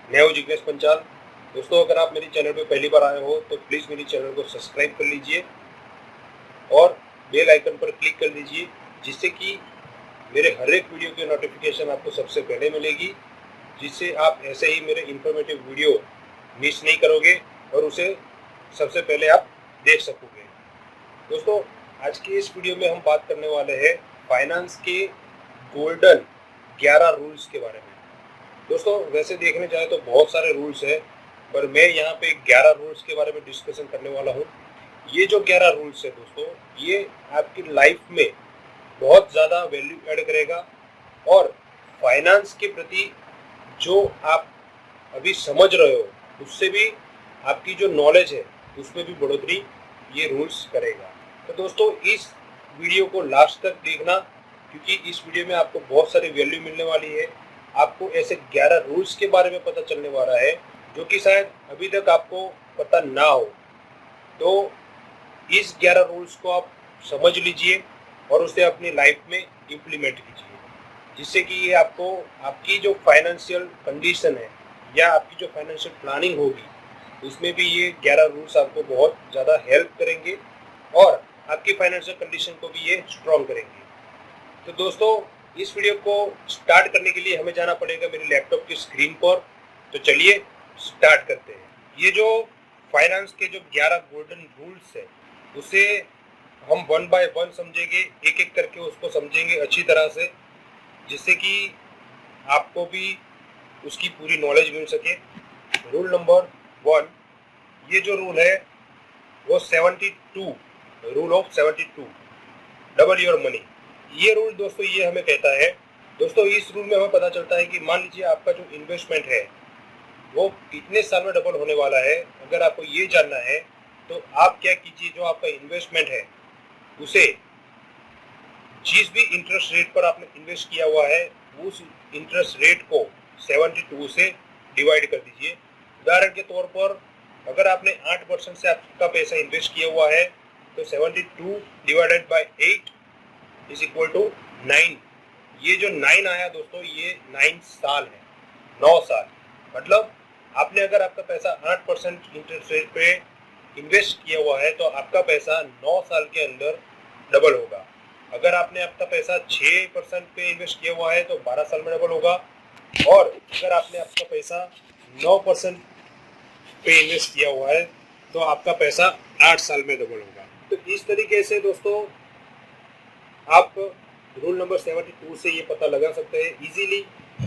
मैं हूं जिग्नेश पंचाल। दोस्तों, अगर आप मेरे चैनल पे पहली बार आए हो तो प्लीज़ मेरे चैनल को सब्सक्राइब कर लीजिए और बेल आइकन पर क्लिक कर लीजिए, जिससे कि मेरे हर एक वीडियो की नोटिफिकेशन आपको सबसे पहले मिलेगी, जिससे आप ऐसे ही मेरे इन्फॉर्मेटिव वीडियो मिस नहीं करोगे और उसे सबसे पहले आप देख सकोगे। दोस्तों, आज की इस वीडियो में हम बात करने वाले हैं फाइनेंस के गोल्डन 11 रूल्स के बारे में। दोस्तों, वैसे देखने जाए तो बहुत सारे रूल्स हैं, पर मैं यहाँ पे 11 रूल्स के बारे में डिस्कशन करने वाला हूँ। ये जो 11 रूल्स है दोस्तों, ये आपकी लाइफ में बहुत ज़्यादा वैल्यू ऐड करेगा और फाइनेंस के प्रति जो आप अभी समझ रहे हो उससे भी आपकी जो नॉलेज है उसमें भी बढ़ोतरी ये रूल्स करेगा। तो दोस्तों, इस वीडियो को लास्ट तक देखना, क्योंकि इस वीडियो में आपको बहुत सारी वैल्यू मिलने वाली है। आपको ऐसे 11 रूल्स के बारे में पता चलने वाला है जो कि शायद अभी तक आपको पता ना हो। तो इस 11 रूल्स को आप समझ लीजिए और उसे अपनी लाइफ में इम्प्लीमेंट कीजिए, जिससे कि ये आपको आपकी जो फाइनेंशियल कंडीशन है या आपकी जो फाइनेंशियल प्लानिंग होगी उसमें भी ये 11 रूल्स आपको बहुत ज़्यादा हेल्प करेंगे और आपकी फाइनेंशियल कंडीशन को भी ये स्ट्रॉन्ग करेंगे। तो दोस्तों, इस वीडियो को स्टार्ट करने के लिए हमें जाना पड़ेगा मेरे लैपटॉप की स्क्रीन पर। तो चलिए स्टार्ट करते हैं। ये जो फाइनेंस के जो 11 गोल्डन रूल्स है उसे हम वन बाय वन समझेंगे, एक एक करके उसको समझेंगे अच्छी तरह से, जिससे कि आपको भी उसकी पूरी नॉलेज मिल सके। रूल नंबर 1, ये जो रूल है वो 72, rule of 72, double your money. ये रूल दोस्तों ये हमें कहता है, दोस्तों इस रूल में हमें पता चलता है कि मान लीजिए आपका जो इन्वेस्टमेंट है वो कितने साल में डबल होने वाला है। अगर आपको ये जानना है तो आप क्या कीजिए, जो आपका इन्वेस्टमेंट है उसे जिस भी इंटरेस्ट रेट पर आपने इन्वेस्ट किया हुआ है उस इंटरेस्ट रेट को 72 से डिवाइड कर दीजिए। उदाहरण के तौर पर अगर आपने 8% से आपका पैसा इन्वेस्ट किया हुआ है तो 72 divided by 8 is equal to 9। ये जो 9 आया दोस्तों, ये 9 साल है, 9 साल। मतलब आपने अगर आपका पैसा 8% इंटरेस्ट रेट पे इन्वेस्ट किया हुआ है तो आपका पैसा 9 साल के अंदर डबल होगा। अगर आपने आपका पैसा 6% पे इन्वेस्ट किया हुआ है तो 12 साल में डबल होगा, और अगर आपने आपका पैसा 9% पे इन्वेस्ट किया हुआ है तो आपका पैसा 8 साल में डबल होगा। तो इस तरीके से दोस्तों आप रूल नंबर 72 से ये पता लगा सकते हैं इजीली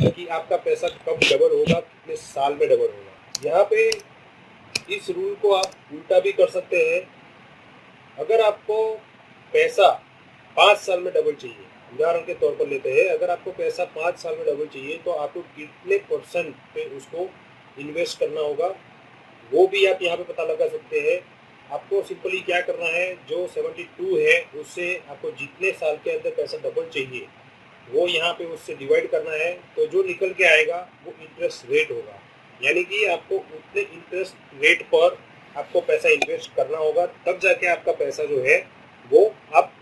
कि आपका पैसा कब डबल होगा, कितने साल में डबल होगा। यहाँ पे इस रूल को आप उल्टा भी कर सकते हैं। अगर आपको पैसा 5 साल में डबल चाहिए, उदाहरण के तौर पर लेते हैं, अगर आपको पैसा 5 साल में डबल चाहिए तो आपको कितने परसेंट पे उसको इन्वेस्ट करना होगा वो भी आप यहाँ पे पता लगा सकते हैं। आपको सिंपली क्या करना है, जो 72 है उससे आपको जितने साल के अंदर पैसा डबल चाहिए वो यहाँ पे उससे डिवाइड करना है। तो जो निकल के आएगा वो इंटरेस्ट रेट होगा, यानी कि आपको उतने इंटरेस्ट रेट पर आपको पैसा इन्वेस्ट करना होगा, तब जाके आपका पैसा जो है वो आप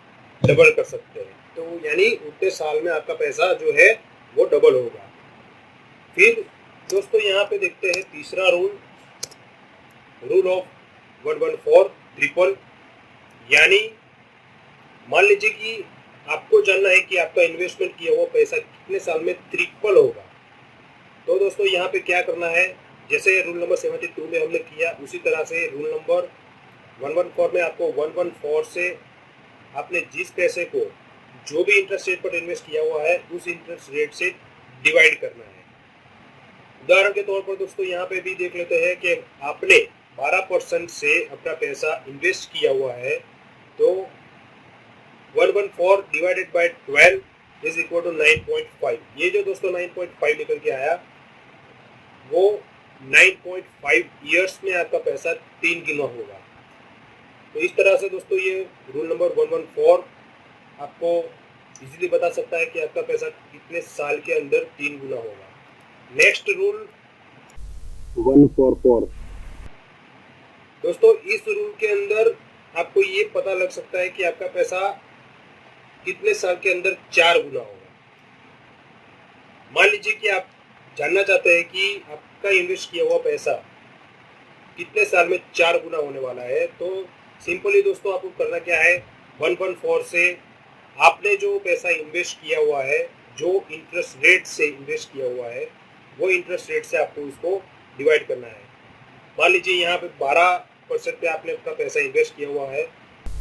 डबल कर सकते हैं। तो यानी उतने साल में आपका पैसा जो है वो डबल होगा। फिर दोस्तों यहाँ पे देखते हैं तीसरा रूल, रूल ऑफ 114 ट्रिपल। यानी मान लीजिए कि आपको जानना है कि आपका इन्वेस्टमेंट किया हुआ पैसा कितने साल में ट्रिपल होगा। तो दोस्तों यहाँ पे क्या करना है, जैसे रूल नंबर 72 में हमने किया उसी तरह से रूल नंबर 114 में आपको 114 से आपने जिस पैसे को जो भी इंटरेस्ट रेट पर इन्वेस्ट किया हुआ है उस इंटरेस्ट रेट से डिवाइड करना है। उदाहरण के तौर पर दोस्तों यहाँ पे भी देख लेते हैं कि आपने 12% से अपना पैसा इन्वेस्ट किया हुआ है, तो 114 divided by 12 is equal to 9.5। ये जो दोस्तों 9.5 निकल के आया वो 9.5 ईयर्स में आपका पैसा 3 गुना होगा। तो इस तरह से दोस्तों ये रूल नंबर 114 आपको इजीली बता सकता है कि आपका पैसा कितने साल के अंदर 3 गुना होगा। Next rule 144। दोस्तों इस रूल के अंदर आपको ये पता लग सकता है कि आपका पैसा कितने साल के अंदर 4 गुना होगा। मान लीजिए कि आप जानना चाहते हैं कि आपका इन्वेस्ट किया हुआ पैसा कितने साल में 4 गुना होने वाला है, तो सिंपली दोस्तों आपको करना क्या है, 114 से आपने जो पैसा इन्वेस्ट किया हुआ है, जो इंटरेस्ट रेट से इन्वेस्ट किया हुआ है, वो इंटरेस्ट रेट से आपको उसको डिवाइड करना है। मान लीजिए यहाँ पे 12% पे आपने अपना पैसा इन्वेस्ट किया हुआ है,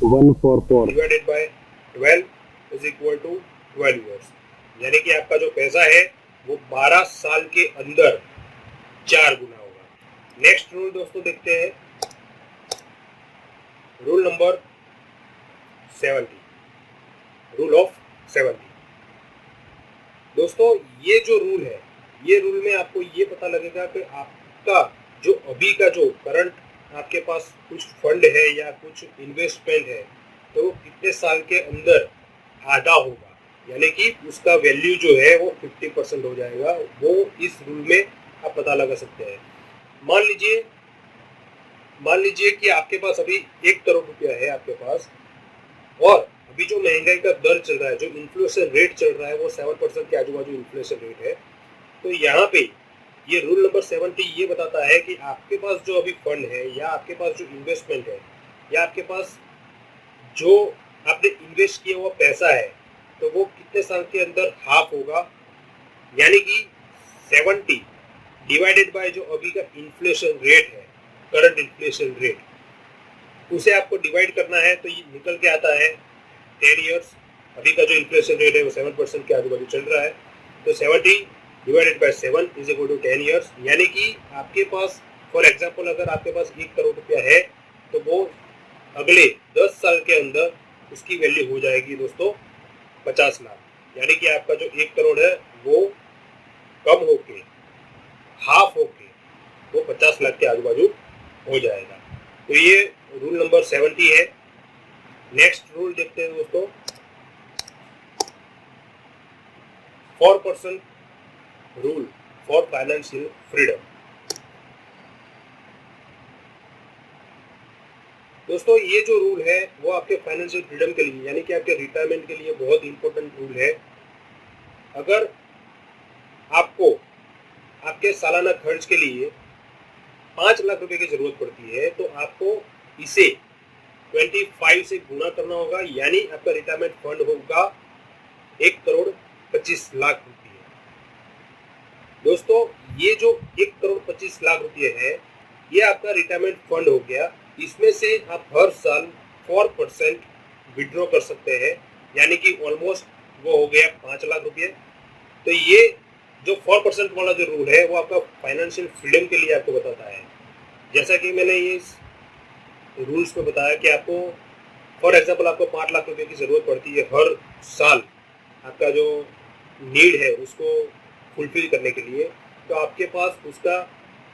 144 divided by 12 is equal to 12 years, यानी कि आपका जो पैसा है वो 12 साल के अंदर 4 गुना होगा। नेक्स्ट रूल दोस्तों देखते हैं, रूल नंबर 70, रूल ऑफ 70। दोस्तों ये जो रूल है, ये रूल में आपको ये पता लगेगा कि आपका जो अभी का जो करंट आपके पास कुछ फंड है या कुछ इन्वेस्टमेंट है, तो वो कितने साल के अंदर आधा होगा, यानी कि उसका वैल्यू जो है वो 50% हो जाएगा। वो इस रूल में आप पता लगा सकते हैं। मान लीजिए कि आपके पास अभी 1 करोड़ रुपया है आपके पास, और अभी जो महंगाई का दर चल रहा है, जो इन्फ्लेशन रेट चल रहा है, वो 7% के आजू बाजू इन्फ्लेशन रेट है। तो यहाँ पे ये रूल नंबर 70 ये बताता है कि आपके पास जो अभी फंड है, या आपके पास जो इन्वेस्टमेंट है, या आपके पास जो आपने इन्वेस्ट किया हुआ पैसा है, तो वो कितने साल के अंदर हाफ होगा, यानी कि 70 डिवाइडेड बाय जो अभी का इन्फ्लेशन रेट है, करंट इन्फ्लेशन रेट, उसे आपको डिवाइड करना है। तो ये निकल के आता है 10 ईयर्स। अभी का जो इन्फ्लेशन रेट है वो 7% के आजू बाजू चल रहा है, तो 70 divided by 7 is equal to 10 years, यानी कि आपके पास फॉर एग्जांपल अगर आपके पास 1 करोड़ रुपया है, तो वो अगले 10 साल के अंदर उसकी वैल्यू हो जाएगी दोस्तों 50 लाख, यानी कि आपका जो 1 करोड़ है वो कम होके, हाफ होके, वो 50 लाख के आजू बाजू हो जाएगा। तो ये रूल नंबर 70 है। नेक्स्ट रूल देखते हैं दोस्तों, 4% रूल फॉर फाइनेंशियल फ्रीडम। दोस्तों ये जो रूल है वो आपके फाइनेंशियल फ्रीडम के लिए, यानी कि आपके रिटायरमेंट के लिए बहुत इंपॉर्टेंट रूल है। अगर आपको आपके सालाना खर्च के लिए 5 लाख रुपए की जरूरत पड़ती है, तो आपको इसे 25 से गुना करना होगा, यानी आपका रिटायरमेंट फंड होगा 1 करोड़ 25 लाख रुपए। दोस्तों ये जो 1 करोड़ 25 लाख रुपए है, ये आपका रिटायरमेंट फंड हो गया। इसमें से आप हर साल 4% विड्रॉ कर सकते हैं, यानी कि ऑलमोस्ट वो हो गया 5 लाख रुपए। तो ये जो 4% वाला जो रूल है वो आपका फाइनेंशियल फ्रीडम के लिए आपको बताता है। जैसा कि मैंने ये रूल्स में बताया कि आपको फॉर एग्जांपल आपको 5 लाख रुपए की ज़रूरत पड़ती है हर साल आपका जो नीड है उसको फुलफिल करने के लिए, तो आपके पास उसका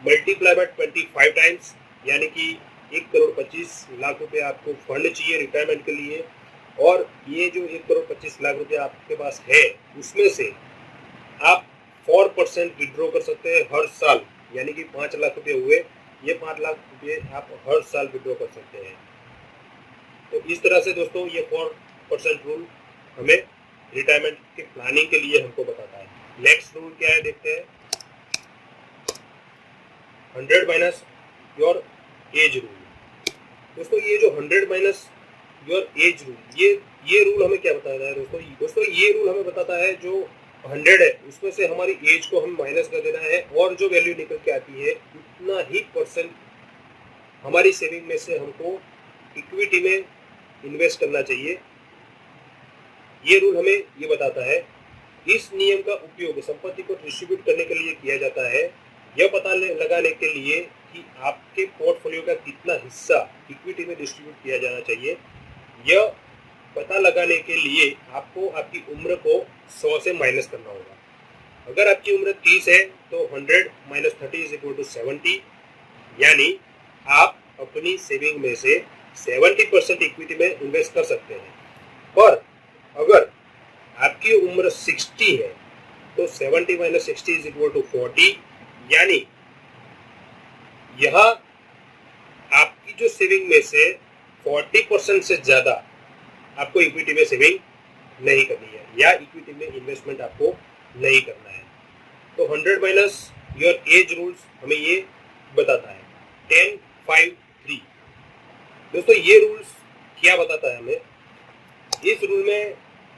मल्टीप्लाई बाय 25 टाइम्स, यानी कि 1 करोड़ 25 लाख रुपए आपको फंड चाहिए रिटायरमेंट के लिए। और ये जो 1 करोड़ 25 लाख रुपए आपके पास है, उसमें से आप 4% विड्रॉ कर सकते हैं हर साल, यानी कि 5 लाख रुपए हुए, ये 5 लाख रुपए आप हर साल विड्रॉ कर सकते हैं। तो इस तरह से दोस्तों ये 4% रूल हमें रिटायरमेंट के प्लानिंग के लिए हमको बताता है। नेक्स्ट रूल क्या है देखते हैं, 100 माइनस योर एज रूल। दोस्तों ये जो 100 माइनस योर एज रूल, ये रूल हमें क्या बताता है दोस्तों ये रूल हमें बताता है जो 100 है उसमें से हमारी एज को हम माइनस कर देना है, और जो वैल्यू निकल के आती है उतना ही परसेंट हमारी सेविंग में से हमको इक्विटी में इन्वेस्ट करना चाहिए। ये रूल हमें ये बताता है। इस नियम का उपयोग संपत्ति को डिस्ट्रीब्यूट करने के लिए किया जाता है, यह पता लगाने के लिए कि आपके पोर्टफोलियो का कितना हिस्सा इक्विटी में डिस्ट्रीब्यूट किया जाना चाहिए। यह पता लगाने के लिए आपको आपकी उम्र को 100 से माइनस करना होगा। अगर आपकी उम्र 30 है तो 100 माइनस 30 इज इक्वल टू 70, यानी आप अपनी सेविंग में से 70% इक्विटी में इन्वेस्ट कर सकते हैं। पर अगर आपकी उम्र 60 है तो 70 माइनस 60 इज इक्वल टू 40, यानी यहाँ आपकी जो सेविंग में से 40% से ज़्यादा आपको इक्विटी में सेविंग नहीं करनी है, या इक्विटी में इन्वेस्टमेंट आपको नहीं करना है। तो 100 माइनस योर एज रूल्स हमें ये बताता है 10, 5, 3। दोस्तों ये रूल्स क्या बताता है हमें? इस रूल में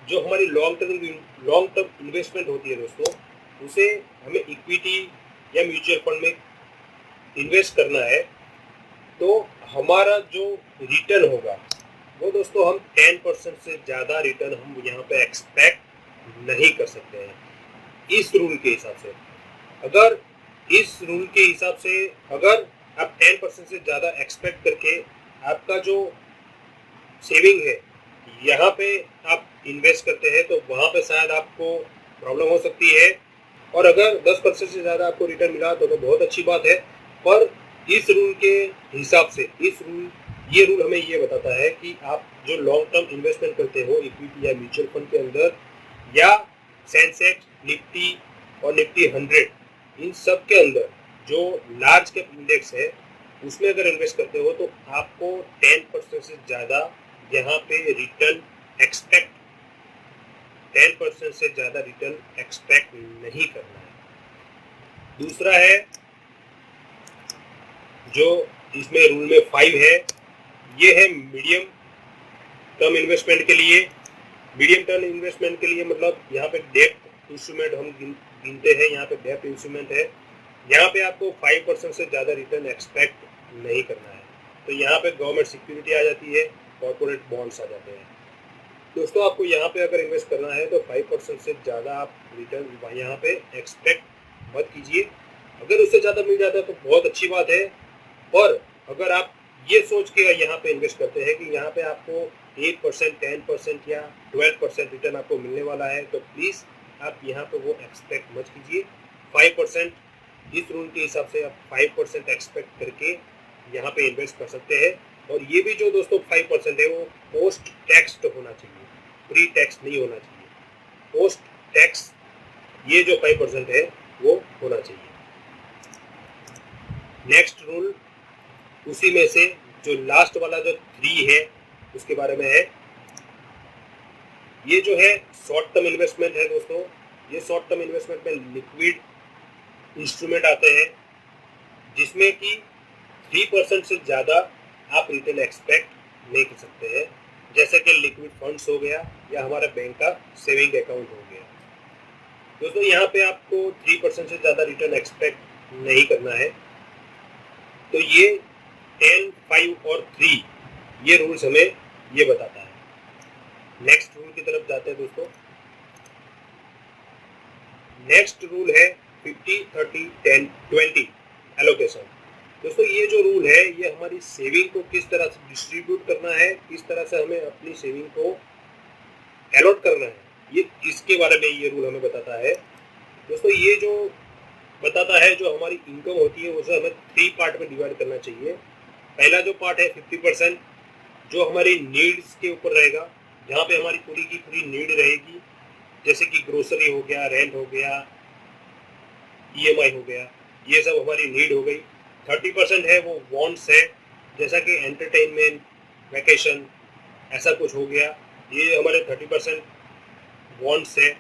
जो हमारी लॉन्ग टर्म इन्वेस्टमेंट होती है दोस्तों, उसे हमें इक्विटी या म्यूचुअल फंड में इन्वेस्ट करना है, तो हमारा जो रिटर्न होगा वो दोस्तों हम 10% से ज़्यादा रिटर्न हम यहाँ पे एक्सपेक्ट नहीं कर सकते हैं इस रूल के हिसाब से। अगर इस रूल के हिसाब से अगर आप 10% से ज़्यादा एक्सपेक्ट करके आपका जो सेविंग है यहाँ पे आप इन्वेस्ट करते हैं, तो वहाँ पे शायद आपको प्रॉब्लम हो सकती है। और अगर 10% से ज़्यादा आपको रिटर्न मिला तो बहुत अच्छी बात है। पर इस रूल के हिसाब से ये रूल हमें ये बताता है कि आप जो लॉन्ग टर्म इन्वेस्टमेंट करते हो इक्विटी या म्यूचुअल फंड के अंदर या सेंसेक्स, निफ्टी और निफ्टी 100, इन सब के अंदर जो लार्ज कैप इंडेक्स है उसमें अगर इन्वेस्ट करते हो तो आपको 10% से ज़्यादा यहाँ पे रिटर्न एक्सपेक्ट 10% से ज़्यादा रिटर्न एक्सपेक्ट नहीं करना है। दूसरा है जो इसमें रूल में 5 है, ये है मीडियम टर्म इन्वेस्टमेंट के लिए। मीडियम टर्म इन्वेस्टमेंट के लिए मतलब यहाँ पे डेप्थ इंस्ट्रूमेंट हम गिनते हैं, यहाँ पे डेप्थ इंस्ट्रूमेंट है, यहाँ पे आपको 5% से ज़्यादा रिटर्न एक्सपेक्ट नहीं करना है। तो यहाँ पे गवर्नमेंट सिक्योरिटी आ जाती है, कॉर्पोरेट बॉन्ड्स आ जाते हैं। दोस्तों आपको यहाँ पे अगर इन्वेस्ट करना है तो 5% से ज़्यादा आप रिटर्न यहाँ पे एक्सपेक्ट मत कीजिए। अगर उससे ज़्यादा मिल जाता है तो बहुत अच्छी बात है। और अगर आप ये सोच के यहाँ पे इन्वेस्ट करते हैं कि यहाँ पे आपको 8%, 10% या 12% रिटर्न आपको मिलने वाला है, तो प्लीज़ आप यहाँ पे वो एक्सपेक्ट मत कीजिए। 5% इस रूल के हिसाब से आप 5% एक्सपेक्ट करके यहाँ पे इन्वेस्ट कर सकते हैं। और ये भी जो दोस्तों 5% है वो पोस्ट टैक्स होना चाहिए, प्री टैक्स नहीं होना चाहिए। पोस्ट टैक्स ये जो 5% है वो होना चाहिए। नेक्स्ट रूल उसी में से जो लास्ट वाला जो 3 है उसके बारे में है। ये जो है शॉर्ट टर्म इन्वेस्टमेंट है दोस्तों। ये शॉर्ट टर्म इन्वेस्टमेंट में लिक्विड इंस्ट्रूमेंट आते हैं जिसमें कि 3% से ज़्यादा आप रिटर्न एक्सपेक्ट नहीं कर सकते हैं, जैसे कि लिक्विड फंड्स हो गया या हमारा बैंक का सेविंग अकाउंट हो गया। दोस्तों यहाँ पे आपको 3% से ज़्यादा रिटर्न एक्सपेक्ट नहीं करना है। तो ये 10, 5 और 3 ये रूल्स हमें ये बताता है। नेक्स्ट रूल की तरफ जाते हैं दोस्तों। नेक्स्ट रूल है 50, 30, 10, 20 एलोकेशन। दोस्तों ये जो रूल है ये हमारी सेविंग को किस तरह से डिस्ट्रीब्यूट करना है, किस तरह से हमें अपनी सेविंग को अलॉट करना है, ये इसके बारे में ये रूल हमें बताता है। दोस्तों ये जो बताता है जो हमारी इनकम होती है उसे हमें 3 पार्ट में डिवाइड करना चाहिए। पहला जो पार्ट है 50% जो हमारी नीड्स के ऊपर रहेगा, जहाँ पे हमारी पूरी की पूरी नीड रहेगी, जैसे कि ग्रोसरी हो गया, रेंट हो गया, EMI हो गया, ये सब हमारी नीड हो गई। 30% है वो वांट्स है, जैसा कि एंटरटेनमेंट, वैकेशन, ऐसा कुछ हो गया, ये हमारे 30% वांट्स है।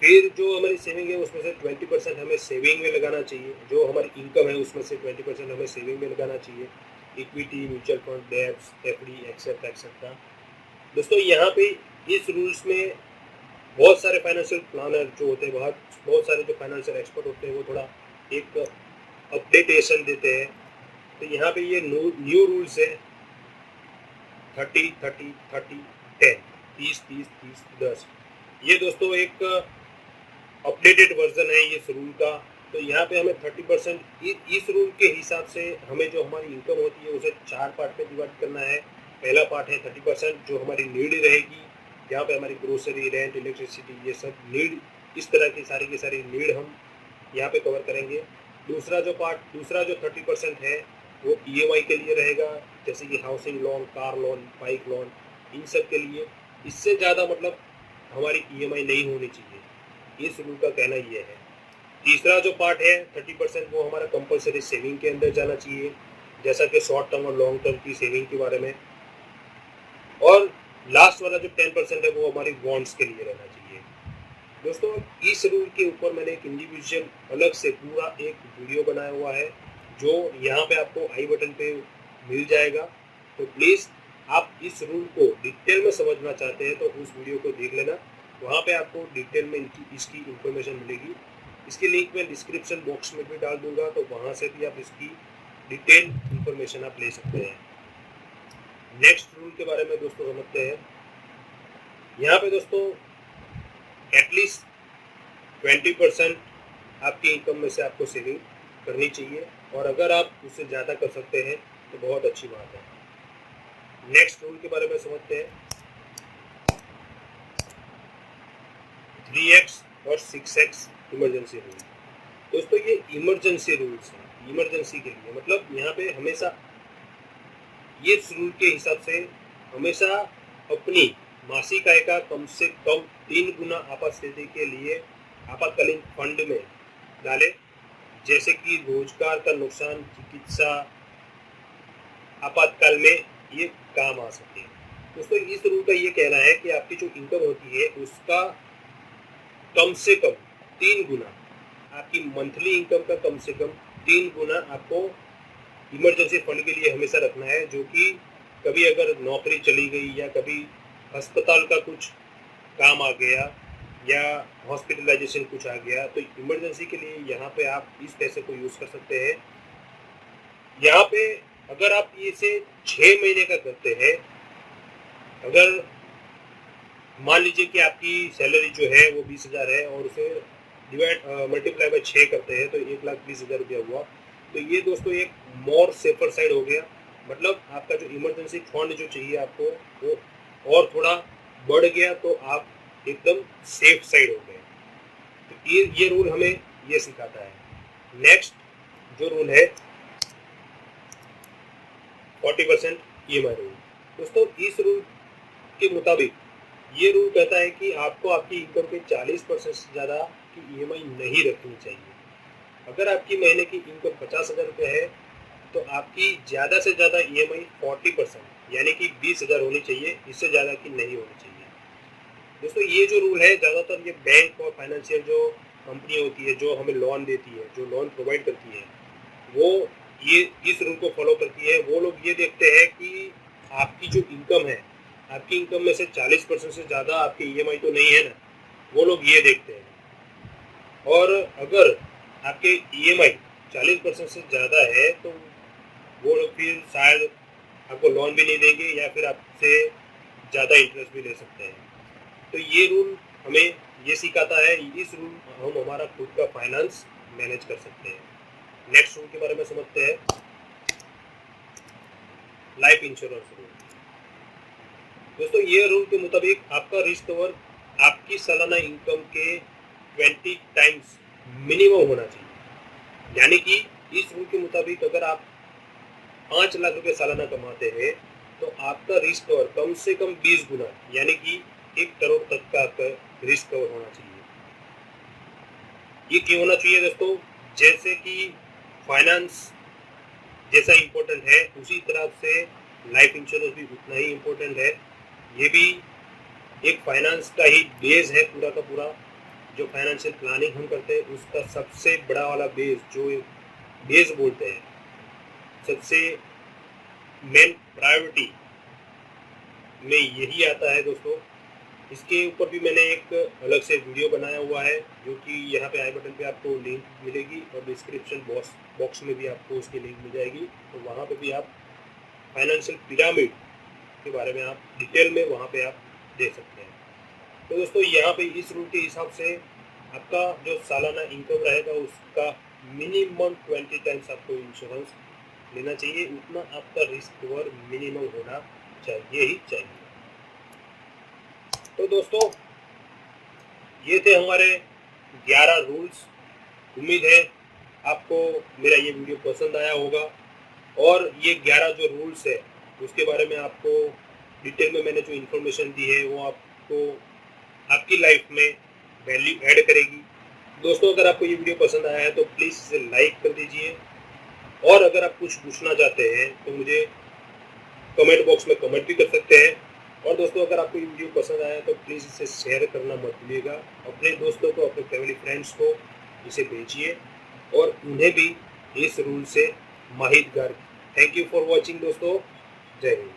फिर जो हमारी सेविंग है उसमें से 20% हमें सेविंग में लगाना चाहिए, जो हमारी इनकम है उसमें से 20% हमें सेविंग में लगाना चाहिए। Equity, mutual fund, debts, FD etcetera etcetera. दोस्तों यहाँ पे इस रूल्स में बहुत सारे फाइनेंशियल प्लानर जो होते हैं, बहुत सारे जो फाइनेंशियल एक्सपर्ट होते हैं वो थोड़ा एक अपडेटेशन देते हैं। तो यहाँ पे ये न्यू रूल्स है 30, 30, 30, 10, 30, 30, 30, 10। ये दोस्तों एक अपडेटेड वर्जन है इस रूल का। तो यहाँ पे हमें 30% इस रूल के हिसाब से हमें जो हमारी इनकम होती है उसे 4 पार्ट में डिवाइड करना है। पहला पार्ट है 30% जो हमारी नीड रहेगी, जहाँ पे हमारी ग्रोसरी, रेंट, इलेक्ट्रिसिटी, ये सब नीड, इस तरह की सारी नीड हम यहाँ पे कवर करेंगे। दूसरा जो 30% है वो EMI के लिए रहेगा, जैसे कि housing loan, car loan, bike loan, इन सब के लिए। इससे ज़्यादा मतलब हमारी EMI नहीं होनी चाहिए, इस रूल का कहना ये है। तीसरा जो पार्ट है 30% वो हमारा कंपलसरी सेविंग के अंदर जाना चाहिए, जैसा कि शॉर्ट टर्म और लॉन्ग टर्म की सेविंग के बारे में। और लास्ट वाला जो 10% है वो हमारी बॉन्ड्स के लिए रहना चाहिए। दोस्तों इस रूल के ऊपर मैंने एक इंडिविजुअल अलग से पूरा एक वीडियो बनाया हुआ है जो यहाँ पे आपको आई बटन पे मिल जाएगा। तो प्लीज़ आप इस रूल को डिटेल में समझना चाहते हैं तो उस वीडियो को देख लेना, वहाँ पे आपको डिटेल में इसकी इंफॉर्मेशन मिलेगी। इसकी लिंक मैं डिस्क्रिप्शन बॉक्स में भी डाल दूंगा, तो वहाँ से भी आप इसकी डिटेल इंफॉर्मेशन आप ले सकते हैं। नेक्स्ट रूल के बारे में दोस्तों समझते हैं। यहाँ पे दोस्तों एटलीस्ट 20% आपकी इनकम में से आपको सेविंग करनी चाहिए, और अगर आप उससे ज़्यादा कर सकते हैं तो बहुत अच्छी बात है। नेक्स्ट रूल के बारे में समझते हैं। 3x और 6x इमरजेंसी रूल। दोस्तों ये इमरजेंसी रूल्स हैं, इमरजेंसी के लिए, मतलब यहाँ पे हमेशा ये रूल के हिसाब से हमेशा अपनी मासिक आय का कम से कम 3 गुना आपात स्थिति के लिए आपातकालीन फंड में डालें, जैसे कि रोजगार का नुकसान, चिकित्सा आपातकाल में ये काम आ सके। दोस्तों इस रूल का ये कहना है कि आपकी जो इनकम होती है उसका कम से कम 3 गुना, आपकी मंथली इनकम का कम से कम 3 गुना आपको इमरजेंसी फंड के लिए हमेशा रखना है, जो कि कभी अगर नौकरी चली गई या कभी अस्पताल का कुछ काम आ गया या हॉस्पिटलाइजेशन कुछ आ गया, तो इमरजेंसी के लिए यहाँ पे आप इस पैसे को यूज़ कर सकते हैं। यहाँ पे अगर आप इसे 6 महीने का करते हैं, अगर मान लीजिए कि आपकी सैलरी जो है वो 20,000 है और उसे मल्टीप्लाई बाय 6 करते हैं तो 1,20,000 रुपया हुआ। तो ये दोस्तों एक मोर सेफर साइड हो गया, मतलब आपका जो इमरजेंसी फंड जो चाहिए आपको वो और थोड़ा बढ़ गया, तो आप एकदम सेफ साइड हो गए। तो ये रूल हमें ये सिखाता है। नेक्स्ट जो रूल है 40% EMI रूल। दोस्तों इस रूल के मुताबिक ये रूल कहता है कि आपको आपकी इनकम के 40% से ज़्यादा की EMI नहीं रखनी चाहिए। अगर आपकी महीने की इनकम 50,000 रुपये है तो आपकी ज़्यादा से ज़्यादा EMI 40% यानी कि 20,000 होनी चाहिए, इससे ज़्यादा की नहीं होनी चाहिए। दोस्तों ये जो रूल है ज़्यादातर ये बैंक और फाइनेंशियल जो कंपनी होती है जो हमें लोन देती है, जो लोन प्रोवाइड करती है, वो ये इस रूल को फॉलो करती है। वो लोग ये देखते हैं कि आपकी जो इनकम है, आपकी इनकम में से 40% से ज़्यादा आपकी EMI तो नहीं है ना, वो लोग ये देखते हैं। और अगर आपके EMI 40% से ज़्यादा है तो वो लोग फिर शायद आपको लोन भी नहीं देंगे या फिर आपसे ज़्यादा इंटरेस्ट भी ले सकते हैं। तो ये रूल हमें ये सिखाता है, इस रूल हम हमारा खुद का फाइनेंस मैनेज कर सकते हैं। नेक्स्ट रूल के बारे में समझते हैं। Life insurance rule. दोस्तों ये रूल के मुताबिक आपका रिस्क कवर आपकी सालाना इनकम के 20 टाइम्स मिनिमम होना चाहिए। यानी कि इस रूल के मुताबिक अगर आप 5 लाख रुपए सालाना कमाते हैं तो आपका रिस्क कवर कम से कम 20 गुना यानी कि 1 करोड़ तक का आपका रिस्क कवर होना चाहिए। ये क्यों होना चाहिए दोस्तों? जैसे कि फाइनेंस जैसा इम्पोर्टेंट है उसी तरह से लाइफ इंश्योरेंस भी उतना ही इम्पोर्टेंट है। ये भी एक फाइनेंस का ही बेस है पूरा का पूरा। जो फाइनेंशियल प्लानिंग हम करते हैं उसका सबसे बड़ा वाला बेस, जो बेस बोलते हैं, सबसे मेन प्रायोरिटी में यही आता है दोस्तों। इसके ऊपर भी मैंने एक अलग से वीडियो बनाया हुआ है, जो कि यहाँ पे आई बटन पे आपको लिंक मिलेगी और डिस्क्रिप्शन बॉक्स में भी आपको उसकी लिंक मिल जाएगी। तो वहाँ पे भी आप फाइनेंशियल पिरामिड के बारे में आप डिटेल में वहाँ पे आप देख सकते हैं। तो दोस्तों यहाँ पे इस रूल के हिसाब से आपका जो सालाना इनकम रहेगा उसका मिनिमम 20 टाइम्स आपको इंश्योरेंस लेना चाहिए। उतना आपका रिस्क कवर मिनिमम होना चाहिए ही चाहिए। तो दोस्तों ये थे हमारे 11 रूल्स। उम्मीद है आपको मेरा ये वीडियो पसंद आया होगा और ये 11 जो रूल्स है उसके बारे में आपको डिटेल में मैंने जो इन्फॉर्मेशन दी है वो आपको आपकी लाइफ में वैल्यू ऐड करेगी। दोस्तों अगर आपको ये वीडियो पसंद आया है तो प्लीज़ इसे लाइक कर दीजिए, और अगर आप कुछ पूछना चाहते हैं तो मुझे कमेंट बॉक्स में कमेंट भी कर सकते हैं। और दोस्तों अगर आपको ये वीडियो पसंद आया तो प्लीज़ इसे शेयर करना मत भूलिएगा। अपने दोस्तों को, अपने फैमिली फ्रेंड्स को इसे भेजिए और उन्हें भी इस रूल से माहितगार। थैंक यू फॉर वॉचिंग दोस्तों। जय हिंद।